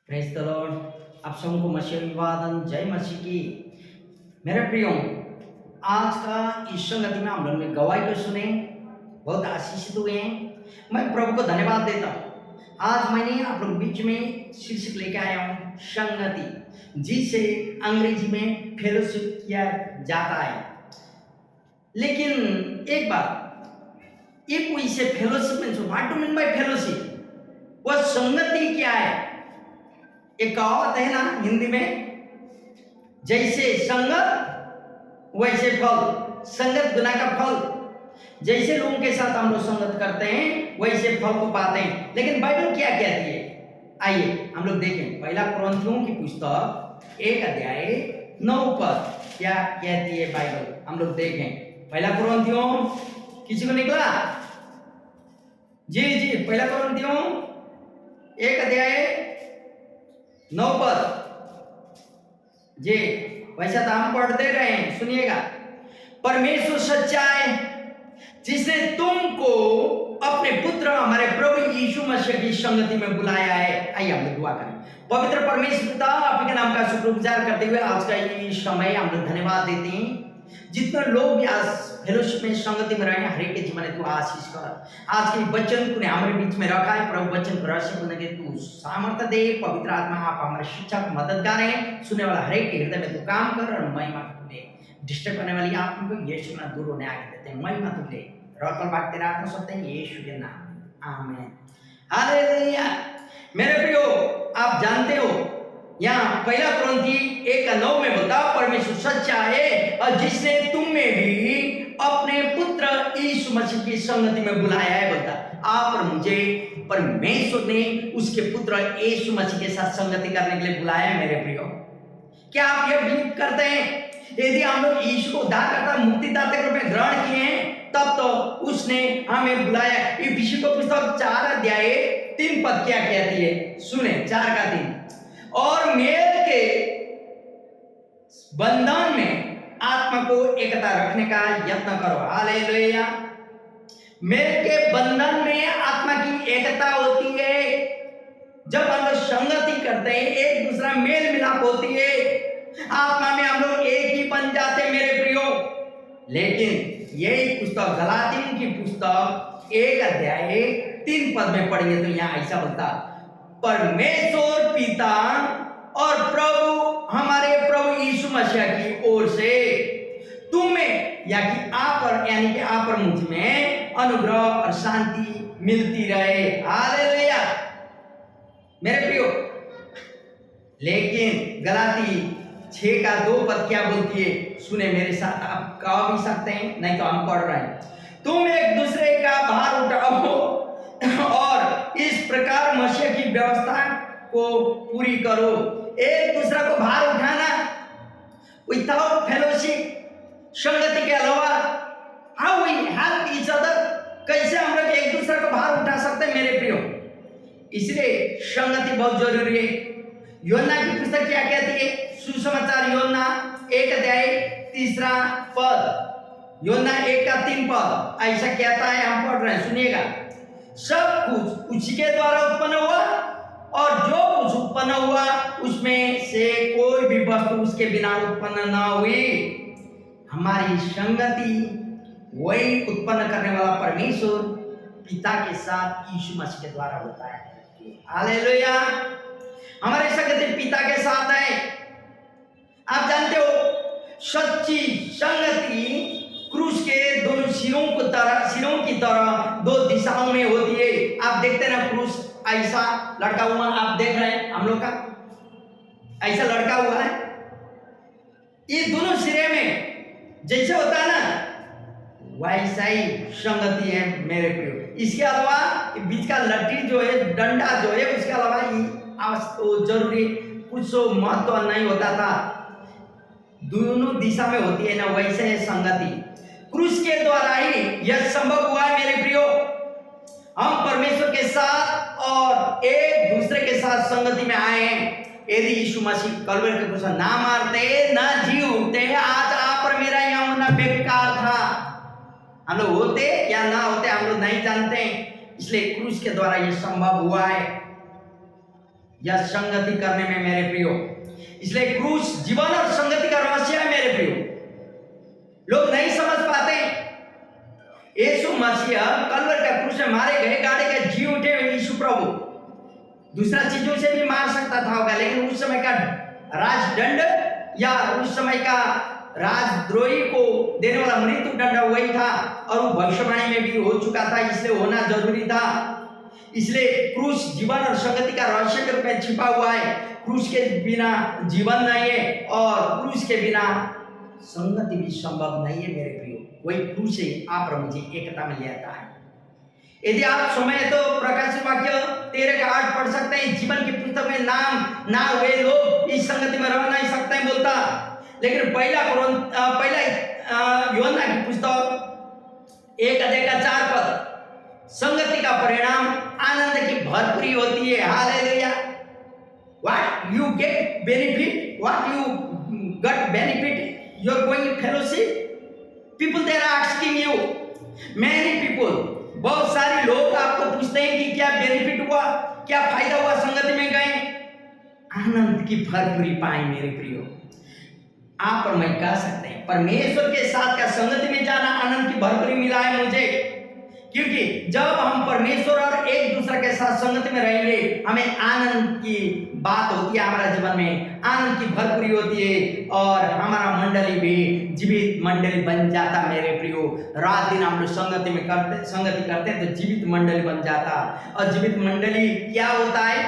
Praise the Lord. आप सबको मसीह अभिवादन, जय मसीह की। मेरे प्रियो, आज का इस संगति में हम लोग ने गवाही को सुने, बहुत आशीषित हुए हैं। मैं प्रभु को धन्यवाद देता हूँ। आज मैंने आप लोग बीच में शीर्षक लेके आया हूँ संगति, जिसे अंग्रेजी में फेलोशिप किया जाता है। लेकिन एक बात, if we say fellowship means what do you mean by fellowship? वह संगति क्या है? एक कहावत है ना हिंदी में, जैसे संगत वैसे फल, संगत गुना का फल। जैसे लोगों के साथ हम लोग संगत करते हैं वैसे फल को पाते हैं। लेकिन बाइबल क्या कहती है, आइए हम लोग देखें। पहला कुरिन्थियों की पुस्तक 1 अध्याय 9 पद क्या कहती है बाइबल, हम लोग देखें। पहला कुरिन्थियों, किसी को निकला? जी जी, पहला कुरिन्थियों 1 अध्याय 9 पद जी, वैसा तो हम पढ़ते रहे हैं, सुनिएगा। परमेश्वर सच्चा है, जिसने तुमको अपने पुत्र हमारे प्रभु यीशु मसीह की संगति में बुलाया है। आइए हम लोग दुआ करें। पवित्र परमेश्वर पिता, आपके नाम का शुक्रगुजार करते हुए आज का ये समय हम लोग धन्यवाद देते हैं। जितने लोग भी आज फेलोशिप में संगति में रहे हैं, हर एक के जीवन में तू आशीष कर। आज के वचन तूने हमारे बीच में रखा है प्रभु, वचन को रहस्य बनने के तू सामर्थ्य दे। पवित्र आत्मा आप हमारे शिक्षा को मददगार है, सुनने वाला हर एक के हृदय में तू काम कर और महिमा तू ले। डिस्टर्ब करने वाली आत्मा को यीशु में दूर होने आगे देते हैं, महिमा तू ले। रौकल भाग तेरा आत्मा सकते हैं यीशु के नाम में, आमीन। हालेलुया। मेरे प्रियो, आप जानते हो यहाँ पहला कुरिन्थी 1:9 में बोलता, परमेश्वर सच्चा है और जिसने तुम में भी अपने पुत्र यीशु मसीह की संगति में बुलाया है। बोलता आप और मुझे परमेश्वर ने उसके पुत्र यीशु मसीह के साथ संगति करने के लिए बुलाया है। मेरे प्रियो, क्या आप यह बिलीव करते हैं? यदि हम लोग यीशु को उद्धारकर्ता मुक्तिदाता के रूप में ग्रहण किए हैं, तब तो उसने हमें बुलाया। इफिसियों को पुस्तक 4 अध्याय 3 पद क्या कहती है, सुने। 4 का 3, और मेल के बंधन में आत्मा को एकता रखने का यत्न करो। हालेलुया। मेल के बंधन में आत्मा की एकता होती है। जब हम लोग संगति करते हैं, एक दूसरा मेल मिलाप होती है, आत्मा में हम लोग एक ही बन जाते हैं। मेरे प्रियो, लेकिन यही पुस्तक गलातियों की पुस्तक 1 अध्याय 3 पद में पढ़ेंगे तो यहाँ ऐसा बोलता, परमेश्वर पिता और प्रभु हमारे प्रभु यीशु मसीह की ओर से तुम्हें यानी कि आप और मुझ में अनुग्रह और शांति मिलती रहे। हालेलुया। मेरे प्रियो, लेकिन गलाती 6 का 2 पद क्या बोलती है, सुने मेरे साथ। आप कह भी सकते हैं, नहीं तो हम पढ़ रहे हैं। तुम एक दूसरे का भार उठाओ और इस प्रकार मसीह की व्यवस्था को पूरी करो। एक दूसरा को भार उठाना विदाउट फेलोशिप, संगति के अलावा, how we help each other, कैसे हम लोग एक दूसरे को भार उठा सकते हैं? मेरे प्रियो, इसलिए संगति बहुत जरूरी है। योना की पुस्तक क्या कहती है, सुसमाचार योना 1 अध्याय 3 पद, योना 1 का 3 पद ऐसा कहता है, हम पढ़ रहे हैं, सुनिएगा। सब कुछ उसी के द्वारा उत्पन्न हुआ और जो कुछ उत्पन्न हुआ उसमें से कोई भी वस्तु उसके बिना उत्पन्न ना हुई। हमारी संगति वही उत्पन्न करने वाला परमेश्वर पिता के साथ यीशु मसीह के द्वारा होता है। हालेलुया। हमारी संगति पिता के साथ है। आप जानते हो, सच्ची संगति क्रूस के दोनों सिरों की तरह 2 दिशाओं में होती है। आप देखते हैं ना, क्रूस ऐसा लटका हुआ, आप देख रहे हैं हम लोग का ऐसा लटका हुआ है। ये दोनों सिरे में जैसे होता है ना, वैसा ही संगति है मेरे प्रियो। इसके अलावा बीच का लट्ठी जो है, डंडा जो है, उसके अलावा जरूरी कुछ महत्व नहीं होता था, दोनों दिशा में होती है ना, वैसे है संगति। क्रूस के द्वारा ही यह संभव हुआ है। मेरे प्रियो, हम परमेश्वर के साथ और एक दूसरे के साथ संगति में आए हैं। यदि यीशु मसीह कलवरी के क्रूस ना मारते, ना जी उठते, आज आप और मेरा यहाँ होना बेकार था। हम लोग होते या ना होते हम लोग नहीं जानते, इसलिए क्रूस के द्वारा यह संभव हुआ है। या संगति करने में मेरे प्रियो। इसलिए क्रूस जीवन और संगति का रहस्य है मेरे प्रियो। लोग नहीं समझ पाते। यीशु मसीह कलवर का क्रूस में मारे गए, गाड़े गए, जी उठे यीशु प्रभु। दूसरा चीजों से भी मार सकता था होगा, लेकिन उस समय का राजदंड या उस समय का राजद्रोही को देने वाला मृत्यु दंड वही था, और वो भविष्यवाणी में भी हो चुका था, इसलिए होना जरूरी था। इसलिए क्रूस जीवन और संगति का रहस्य के रूप में छिपा हुआ है। क्रूस के बिना जीवन नहीं है और क्रूस के बिना संगति भी संभव नहीं है मेरे प्रियो। वही क्रूस से आप और मुझे एकता में ले आता है। यदि आप समय तो प्रकाशित वाक्य 13:8 पढ़ सकते हैं। जीवन की पुस्तक में नाम ना हुए लोग इस संगति में रह नहीं सकते हैं बोलता। लेकिन पहला यूहन्ना की पुस्तक 1:4 संगति का परिणाम आनंद की भरपूरी होती है। Hallelujah. What you get benefit, what you got benefit, you are going to fellowship. People they are asking you, many people, बहुत सारे लोग आपको पूछते हैं कि क्या बेनिफिट हुआ, क्या फायदा हुआ संगति में गए। आनंद की भरपूरी पाए मेरे प्रियो। आप और मैं कह सकते हैं परमेश्वर के साथ का संगति में जाना आनंद की भरपूरी मिला है मुझे, क्योंकि जब हम परमेश्वर और एक दूसरे के साथ संगति में रहेंगे हमें आनंद की बात होती है, हमारा जीवन में आनंद की भरपूरी होती है और हमारा मंडली भी जीवित मंडली बन जाता मेरे प्रियो। रात दिन हम लोग संगति करते हैं तो जीवित मंडली बन जाता। और जीवित मंडली क्या होता है?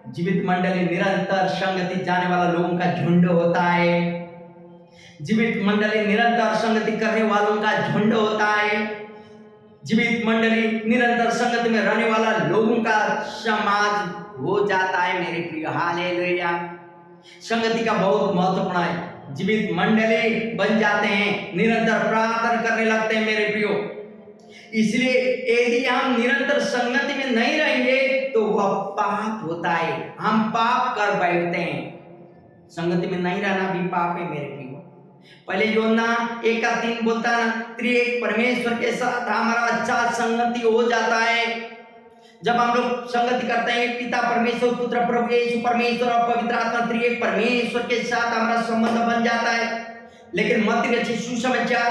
जीवित मंडली निरंतर संगति जाने वाला लोगों का झुंड होता है। जीवित मंडली निरंतर संगति करने वालों का झुंड होता है। जीवित मंडली निरंतर संगति में रहने वाला लोगों का समाज हो जाता है मेरे प्रिय। हालेलुया। संगति का बहुत महत्वपूर्ण है। जीवित मंडली बन जाते हैं, निरंतर प्रार्थना करने लगते हैं मेरे प्रियो। इसलिए यदि हम निरंतर संगति में नहीं रहेंगे तो वह पाप होता है, हम पाप कर बैठते हैं। संगति में नहीं रहना भी पाप है मेरे प्रियो। पहले यूहन्ना 1:3 बोलता है ना, त्रिएक परमेश्वर के साथ हमारा अच्छा संगति हो जाता है। जब हम लोग संगति करते हैं पिता परमेश्वर, पुत्र प्रभु यीशु परमेश्वर और पवित्र आत्मा त्रिएक परमेश्वर के साथ हमारा संबंध बन जाता है। लेकिन मत्ती रचित सुसमाचार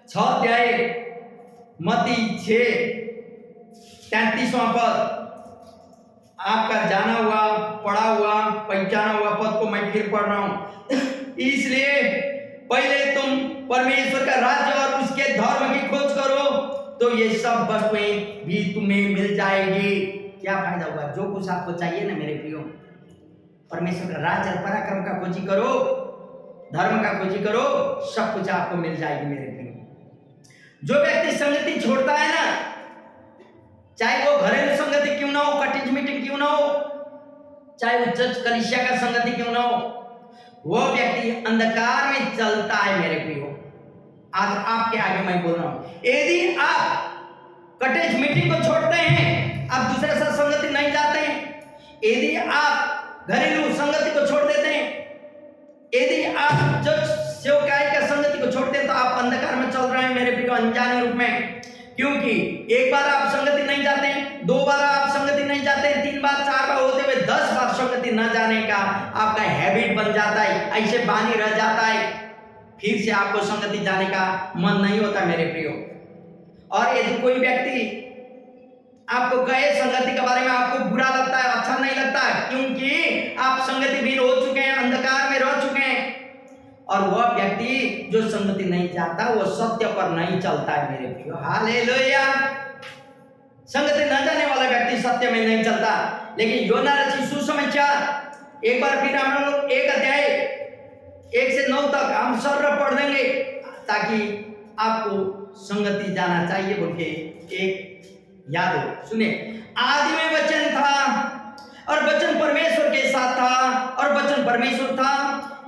6 मत्ती 6:33 पद आपका जाना हुआ, पढ़ा हुआ, पहचाना हुआ पद को मैं फिर पढ़ रहा हूं। इसलिए पहले तुम परमेश्वर का राज्य और उसके धर्म की खोज करो तो ये सब वस्तुएं भी तुम्हें मिल जाएगी। क्या फायदा हुआ? जो कुछ आपको चाहिए ना मेरे प्रियो, परमेश्वर का राज्य और पराक्रम का खोजी करो, धर्म का खोजी करो, सब कुछ आपको मिल जाएगी मेरे प्रियो। जो व्यक्ति संगति छोड़ता है ना, चाहे वो घरेलू संगति क्यों ना हो, कटिज मीटिंग क्यों ना हो, चाहे वो चर्च कलीसिया का संगति क्यों ना हो, वो व्यक्ति अंधकार में चलता है मेरे प्रियो। आज आपके आगे मैं बोल रहा हूं, यदि आप कटेज मीटिंग को छोड़ते हैं, आप दूसरे साथ संगति नहीं जाते हैं, यदि आप घरेलू संगति को छोड़ देते हैं, यदि आप चर्च सेवकाई का संगति को छोड़ते हैं, तो आप अंधकार में चल रहे हैं मेरे प्रियो, अनजाने रूप में। क्योंकि एक बार आप संगति नहीं जाते, 2 बार आप संगति नहीं जाते, 3 बार 4 बार होते हुए 10 बार संगति न जाने का आपका हैबिट बन जाता है, ऐसे बानी रह जाता है, फिर से आपको संगति जाने का मन नहीं होता मेरे प्रियो। और यदि कोई व्यक्ति आपको कहे संगति के बारे में, आपको बुरा लगता है, अच्छा नहीं लगता, क्योंकि आप संगति भी हो चुके हैं, अंधकार में रह चुके हैं। और वह व्यक्ति जो संगति नहीं जाता वो सत्य पर नहीं चलता है मेरे प्रियो। हालेलुया। संगति न जाने वाला व्यक्ति सत्य में नहीं चलता। लेकिन यूहन्ना रचित सुसमाचार एक बार फिर हम लोग 1 अध्याय 1 से 9 तक हम सर्व पढ़ देंगे, ताकि आपको संगति जाना चाहिए बोल के एक याद हो। सुनिए, आदि में वचन था और वचन परमेश्वर के साथ था और वचन परमेश्वर था।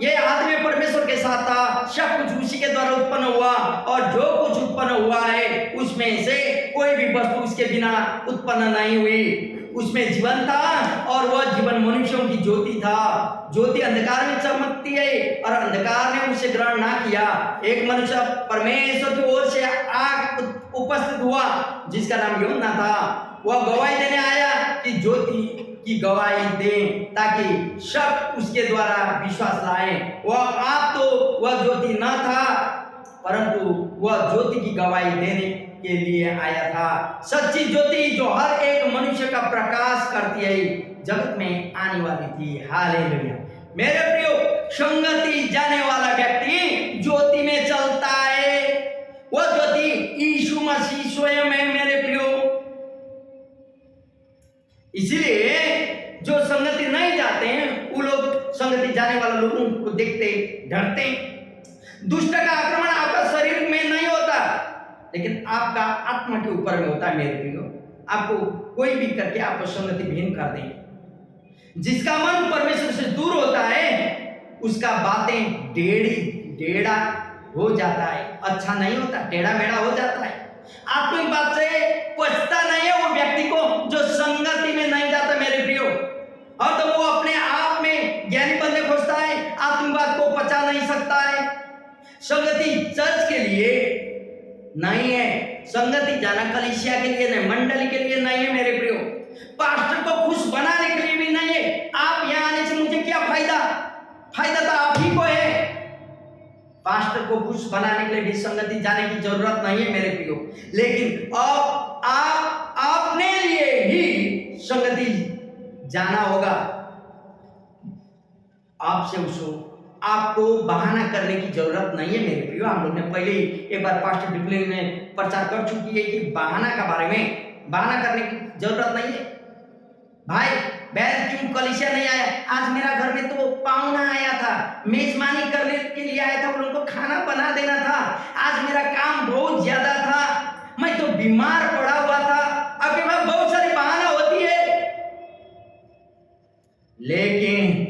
यह आदि में परमेश्वर के साथ था। सब कुछ उसी के द्वारा उत्पन्न हुआ और जो कुछ उत्पन्न हुआ है उसमें से कोई भी वस्तु उसके बिना उत्पन्न नहीं हुई। उसमें जीवन था और वह जीवन मनुष्यों की ज्योति था। ज्योति अंधकार में चमकती है और अंधकार ने उसे ग्रहण ना किया। एक मनुष्य परमेश्वर की ओर से उपस्थित हुआ जिसका नाम यूहन्ना था। वह गवाही देने आया कि ज्योति की गवाही दें ताकि सब उसके द्वारा विश्वास लाएं। वह ज्योति न था, परंतु वह ज्योति की गवाही देने के लिए आया था। सच्ची ज्योति जो हर एक मनुष्य का प्रकाश करती है जगत में आने वाली थी। हालेलुया। मेरे प्रियो, संगति जाने वाला व्यक्ति ज्योति में चलता है। वह ज्योति यीशु मसीह स्वयं है मेरे प्रियो। इसलिए जो संगति नहीं जाते हैं वो लोग संगति जाने वाले लोगों को देखते डरते हैं। दुष्ट का आक्रमण आपका शरीर में नहीं होता, लेकिन आपका आत्मा के ऊपर में होता है मेरे प्रियो। आपको कोई भी करके आपको संगति विहीन कर देंगे। जिसका मन परमेश्वर से दूर होता है उसका बातें टेढ़ा हो जाता है, अच्छा नहीं होता, टेढ़ा मेढ़ा हो जाता है। आत्मिक बात से पछता नहीं है वो व्यक्ति को जो संगति में नहीं जाता मेरे प्रियो। और तो वो अपने आप में ज्ञानी बनने खोजता है, आत्मिक बात को पचा नहीं सकता है। संगति चर्च के लिए नहीं है, संगति जाना कलीसिया के लिए नहीं, मंडली के लिए नहीं है मेरे प्रियो। पास्टर को खुश बनाने के लिए भी नहीं है। आप यहाँ आने से मुझे क्या फायदा? फायदा तो आप ही को है। पास्टर को खुश बनाने के लिए भी संगति जाने की जरूरत नहीं है मेरे प्रियो। लेकिन अब आप अपने लिए ही संगति जाना होगा। आपसे उसको आपको बहाना करने की जरूरत नहीं है मेरे प्रियो। हम लोग ने पहले ही एक बार पास्टर डिप्लिन में प्रचार कर चुकी है कि बहाना का बारे में बहाना करने की जरूरत नहीं है। भाई बहन क्यों कलीसिया नहीं आया? आज मेरा घर में तो पाहुना आया था, मेजबानी करने के लिए आया था, उन लोगों को खाना बना देना था। आज मेरा काम बहुत ज्यादा था, मैं तो बीमार पड़ा हुआ था। आपके पास बहुत सारी बहाना होती है, लेकिन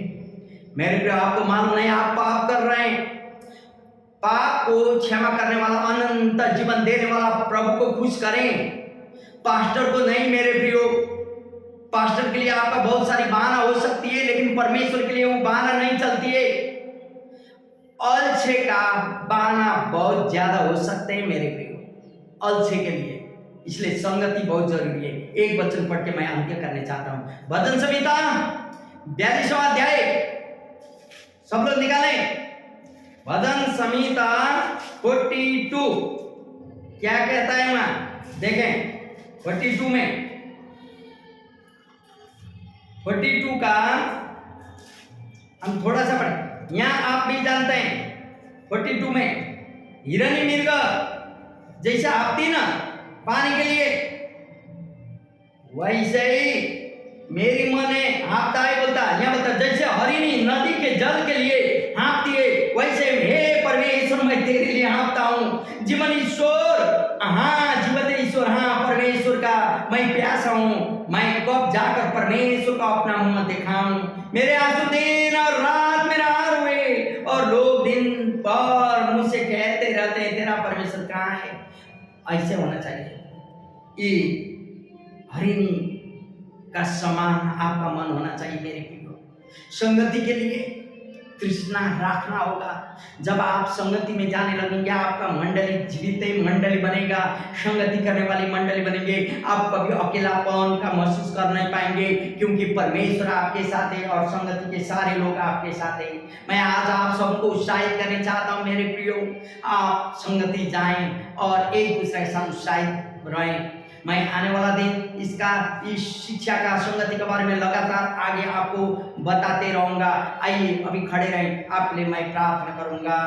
मेरे प्रिय आपको मालूम नहीं आप पाप कर रहे हैं। पाप को क्षमा करने वाला, अनंत जीवन देने वाला प्रभु को खुश करें, पास्टर को नहीं मेरे प्रियो। पास्टर के लिए आपका बहुत सारी बहाना हो सकती है, लेकिन परमेश्वर के लिए वो बहाना नहीं चलती है। अलछे का बहाना बहुत ज्यादा हो सकते हैं मेरे प्रियो, अलछे के लिए। इसलिए संगति बहुत जरूरी है। एक वचन पढ़ के मैं अंत्य करने चाहता हूं। भजन संहिता 42वां अध्याय, सब लोग निकालें। भजन संहिता 42 क्या कहता है वहां देखें। 42 में 42 का हम थोड़ा सा पढ़ें। यहां आप भी जानते हैं 42 में हिरणी मृग जैसे आपती ना पानी के लिए, वैसे ही मेरी मन है हाँपता है बोलता। यहाँ बोलता जैसे हरिणी नदी के जल के लिए हाँपती है, वैसे हे परमेश्वर मैं तेरे लिए हाँपता हूँ। जीवन ईश्वर, हाँ जीवन ईश्वर, हाँ परमेश्वर का मैं प्यासा हूँ। मैं कब जाकर परमेश्वर का अपना मुंह दिखाऊं। मेरे आंसू दिन और रात में हार हुए, और लोग दिन भर मुझसे कहते रहते हैं तेरा परमेश्वर कहाँ है। ऐसे होना चाहिए। ये हरिणी का समान आपका मन होना चाहिए मेरे प्रियो। संगति के लिए तृष्णा रखना होगा। जब आप संगति में जाने लगेंगे आपका मंडली जीवित मंडली बनेगा, संगति करने वाली मंडली बनेंगे। आप कभी अकेलापन का महसूस कर नहीं पाएंगे, क्योंकि परमेश्वर आपके साथ है और संगति के सारे लोग आपके साथ है। मैं आज आप सबको उत्साहित करना चाहता हूँ मेरे प्रियो, आप संगति जाएं और एक दूसरे के साथ उत्साहित रहें। मैं आने वाला दिन इस शिक्षा का संगति के बारे में लगातार आगे आपको बताते रहूंगा। आइए अभी खड़े रहें, आपके लिए मैं प्रार्थना करूंगा।